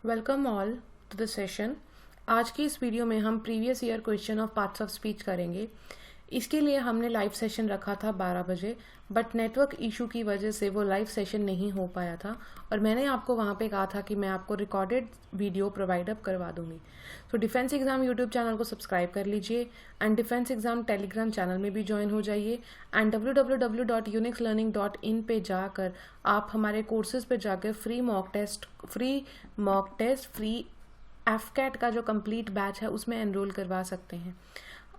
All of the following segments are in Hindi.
Welcome all to the session. आज की इस वीडियो में हम previous year question of parts of speech करेंगे। इसके लिए हमने लाइव सेशन रखा था 12 बजे, बट नेटवर्क इशू की वजह से वो लाइव सेशन नहीं हो पाया था और मैंने आपको वहाँ पे कहा था कि मैं आपको रिकॉर्डेड वीडियो प्रोवाइड अप करवा दूंगी। तो डिफेंस एग्जाम यूट्यूब चैनल को सब्सक्राइब कर लीजिए and defence exam Telegram channel में भी ज्वाइन हो जाइए एंड www.unixlearning.in पे जाकर आप हमारे कोर्सेज पे जाकर free mock test, free AFCAT का जो कंप्लीट बैच है उसमें एनरोल करवा सकते हैं।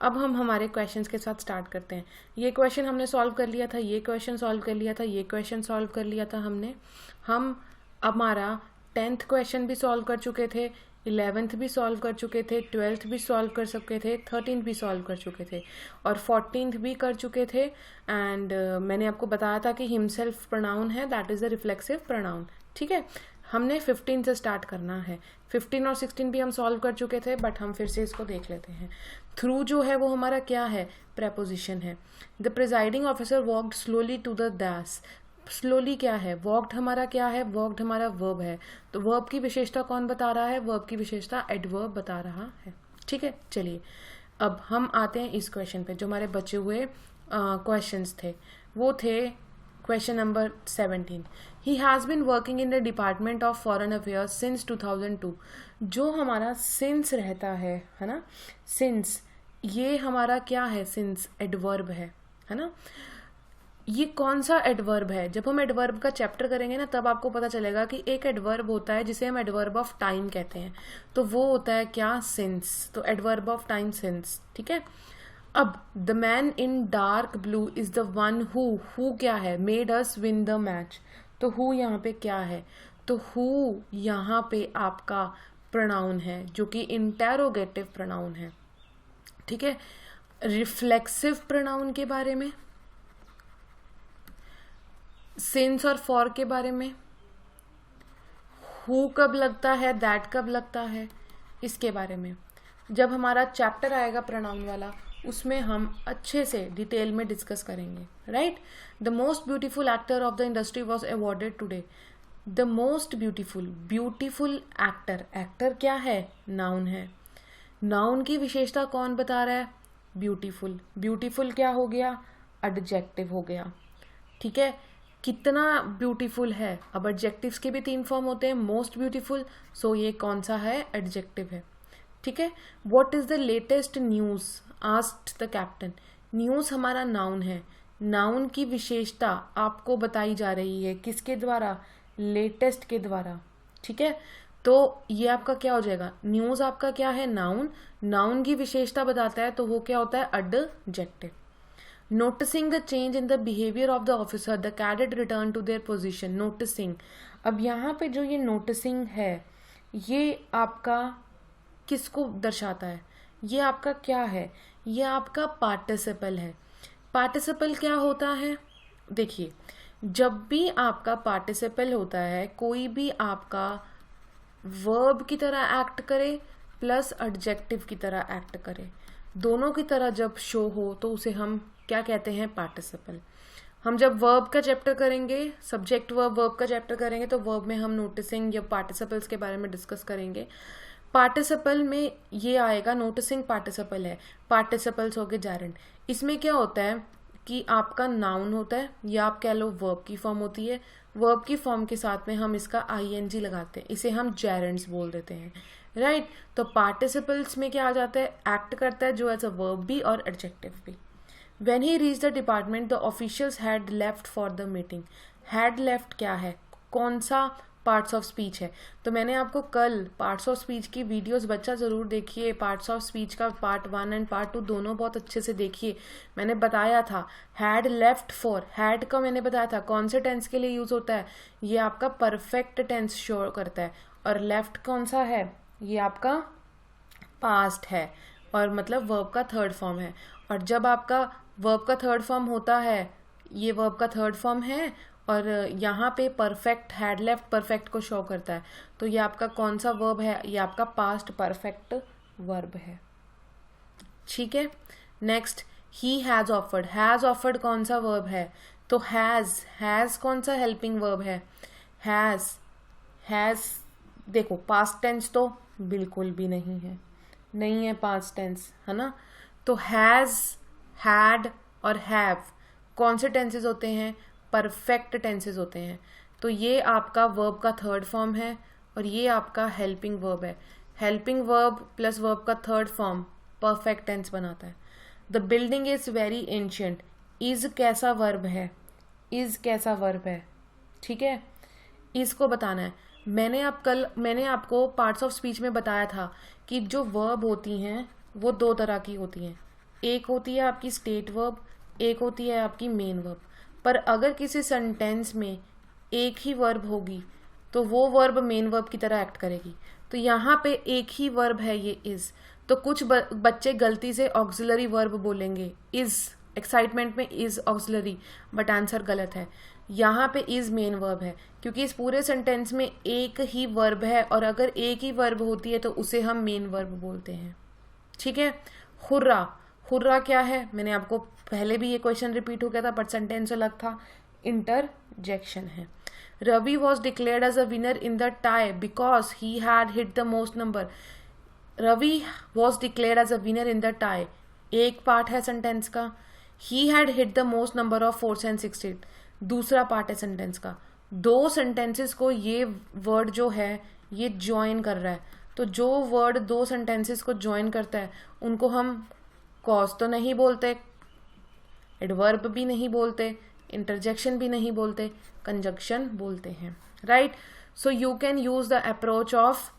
अब हम हमारे क्वेश्चंस के साथ स्टार्ट करते हैं। ये क्वेश्चन हमने सॉल्व कर लिया था, ये क्वेश्चन सॉल्व कर लिया था, ये क्वेश्चन सॉल्व कर लिया था हमने। हम हमारा 10th क्वेश्चन भी सॉल्व कर चुके थे, 11th भी सॉल्व कर चुके थे, 12th भी सॉल्व कर चुके थे, 13th भी सॉल्व कर चुके थे और 14th भी कर चुके थे। एंड मैंने आपको बताया था कि हिमसेल्फ प्रोनाउन है, that is the reflexive pronoun. ठीक है, हमने 15 से स्टार्ट करना है। 15 और 16 भी हम सॉल्व कर चुके थे, बट हम फिर से इसको देख लेते हैं। थ्रू जो है वो हमारा क्या है, प्रेपोजिशन है। The presiding officer walked slowly to the dash. Slowly क्या है, वॉक्ड हमारा क्या है, वॉक्ड हमारा वर्ब है। तो वर्ब की विशेषता कौन बता रहा है, वर्ब की विशेषता एडवर्ब बता रहा है। ठीक है, चलिए अब हम आते हैं इस क्वेश्चन पे। जो हमारे बचे हुए क्वेश्चंस थे वो थे question number 17। He has been working in the department of foreign affairs since 2002। जो हमारा सिंस रहता है ना, सिंस ये हमारा क्या है, सिंस एडवर्ब है ना। ये कौन सा एडवर्ब है, जब हम एडवर्ब का चैप्टर करेंगे ना तब आपको पता चलेगा कि एक एडवर्ब होता है जिसे हम एडवर्ब ऑफ टाइम कहते हैं, तो वो होता है क्या, सिंस। तो एडवर्ब ऑफ टाइम सिंस। ठीक है, अब the man in dark blue is the one who क्या है, made us win the match. तो हु यहाँ पे क्या है, तो हु यहाँ पे आपका प्रोनाउन है जो कि इंटेरोगेटिव प्रोनाउन है। ठीक है, रिफ्लेक्सिव प्रोनाउन के बारे में, सिंस और फॉर के बारे में, हु कब लगता है, दैट कब लगता है, इसके बारे में जब हमारा चैप्टर आएगा प्रोनाउन वाला उसमें हम अच्छे से डिटेल में डिस्कस करेंगे। Right, the most beautiful actor of the industry was awarded today. The most beautiful actor, actor क्या है, नाउन है। नाउन की विशेषता कौन बता रहा है, ब्यूटीफुल। ब्यूटीफुल क्या हो गया, एडजेक्टिव हो गया। ठीक है, कितना ब्यूटीफुल है, अब एडजेक्टिव्स के भी 3 फॉर्म होते हैं, मोस्ट ब्यूटीफुल, सो ये कौन सा है, एडजेक्टिव है। ठीक है, what is the latest news, asked the captain. News हमारा नाउन है, नाउन की विशेषता आपको बताई जा रही है किसके द्वारा, लेटेस्ट के द्वारा। ठीक है, तो ये आपका क्या हो जाएगा, न्यूज आपका क्या है, नाउन, नाउन की विशेषता बताता है तो वो क्या होता है, adjective. Noticing the change in the behaviour of the officer the cadet return to their position. Noticing, अब यहाँ पे जो ये नोटिसिंग है ये आपका किसको दर्शाता है, ये आपका क्या है, ये आपका पार्टिसिपल है। पार्टिसिपल क्या होता है, देखिए जब भी आपका पार्टिसिपल होता है, कोई भी आपका वर्ब की तरह एक्ट करे प्लस एडजेक्टिव की तरह एक्ट करे, दोनों की तरह जब शो हो तो उसे हम क्या कहते हैं, पार्टिसिपल। हम जब वर्ब का चैप्टर करेंगे, सब्जेक्ट वर्ब का चैप्टर करेंगे, तो वर्ब में हम नोटिसिंग या पार्टिसिपल्स के बारे में डिस्कस करेंगे। पार्टिसिपल में ये आएगा, नोटिसिंग पार्टिसिपल है, पार्टिसिपल्स हो गए जैरेंड। इसमें क्या होता है कि आपका नाउन होता है या आप कह लो वर्ब की फॉर्म होती है, वर्ब की फॉर्म के साथ में हम इसका आईएनजी लगाते हैं, इसे हम जेरेंड्स बोल देते हैं। राइट, तो पार्टिसिपल्स में क्या आ जाता है, एक्ट करता है जो एज अ वर्ब भी और एडजेक्टिव भी। When he reached the department, the officials had left for the meeting. Had left क्या है, कौन सा पार्ट्स ऑफ स्पीच है। तो मैंने आपको कल पार्ट्स ऑफ स्पीच की वीडियोस बच्चा ज़रूर देखिए, पार्ट्स ऑफ स्पीच का पार्ट 1 एंड पार्ट 2 दोनों बहुत अच्छे से देखिए। मैंने बताया था हैड लेफ्ट फॉर, हैड का मैंने बताया था कौन से टेंस के लिए यूज होता है, ये आपका परफेक्ट टेंस शो करता है, और लेफ्ट कौन सा है, ये आपका पास्ट है और मतलब वर्ब का थर्ड फॉर्म है। और जब आपका वर्ब का थर्ड फॉर्म होता है, ये वर्ब का थर्ड फॉर्म है और यहाँ पे परफेक्ट, हैड लेफ्ट परफेक्ट को शो करता है, तो ये आपका कौन सा वर्ब है, ये आपका पास्ट परफेक्ट वर्ब है। ठीक है, next he has offered. Has offered कौन सा वर्ब है, तो हैज कौन सा हेल्पिंग वर्ब है, हैज देखो पास्ट टेंस तो बिल्कुल भी नहीं है, नहीं है पास्ट टेंस, है ना। तो हैज़, हैड और हैव कौन से टेंसेस होते हैं? परफेक्ट टेंसेस होते हैं। तो ये आपका वर्ब का थर्ड फॉर्म है और ये आपका हेल्पिंग वर्ब है। हेल्पिंग वर्ब प्लस वर्ब का थर्ड फॉर्म परफेक्ट टेंस बनाता है। The building is very ancient, is कैसा वर्ब है? इज कैसा वर्ब है? ठीक है, इसको बताना है। मैंने आपको पार्ट्स ऑफ स्पीच में बताया था कि जो वर्ब होती हैं वो दो तरह की होती हैं। एक होती है आपकी स्टेट वर्ब, एक होती है आपकी मेन वर्ब। पर अगर किसी सेंटेंस में एक ही वर्ब होगी तो वो वर्ब मेन वर्ब की तरह एक्ट करेगी। तो यहाँ पे एक ही वर्ब है, ये इज। तो कुछ बच्चे गलती से ऑक्सिलरी वर्ब बोलेंगे, इज, एक्साइटमेंट में इज ऑक्सिलरी, बट आंसर गलत है। यहाँ पे इज मेन वर्ब है क्योंकि इस पूरे सेंटेंस में एक ही वर्ब है और अगर एक ही वर्ब होती है तो उसे हम मेन वर्ब बोलते हैं। ठीक है। हुर्रा, हुर्रा क्या है? मैंने आपको पहले भी ये क्वेश्चन रिपीट हो गया था बट सेंटेंस अलग था, इंटरजेक्शन है। Ravi was declared as a winner in the tie because he had hit the most number. Ravi was declared as a winner in the tie, एक पार्ट है सेंटेंस का। He had hit the most number of 4 and 16, दूसरा पार्ट है सेंटेंस का। दो सेंटेंसेस को ये वर्ड जो है ये ज्वाइन कर रहा है। तो जो वर्ड दो सेंटेंसेस को ज्वाइन करता है उनको हम कॉज तो नहीं बोलते, एडवर्ब भी नहीं बोलते, इंटरजेक्शन भी नहीं बोलते, कंजक्शन बोलते हैं, right. So you can use the approach of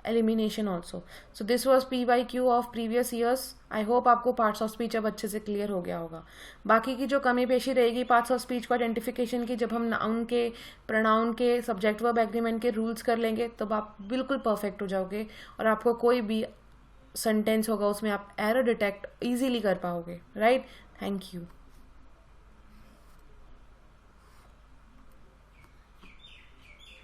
elimination also. So this was PYQ of previous years. I hope आपको पार्ट्स ऑफ स्पीच अब अच्छे से क्लियर हो गया होगा। बाकी की जो कमी पेशी रहेगी पार्ट्स ऑफ स्पीच को आइडेंटिफिकेशन की, जब हम नाउन के, प्रोनाउन के, सब्जेक्ट वर्ब एग्रीमेंट के रूल्स कर लेंगे तब आप बिल्कुल परफेक्ट हो जाओगे और आपको कोई भी सेंटेंस होगा उसमें आप एरर डिटेक्ट इजीली कर पाओगे, राइट। Thank you.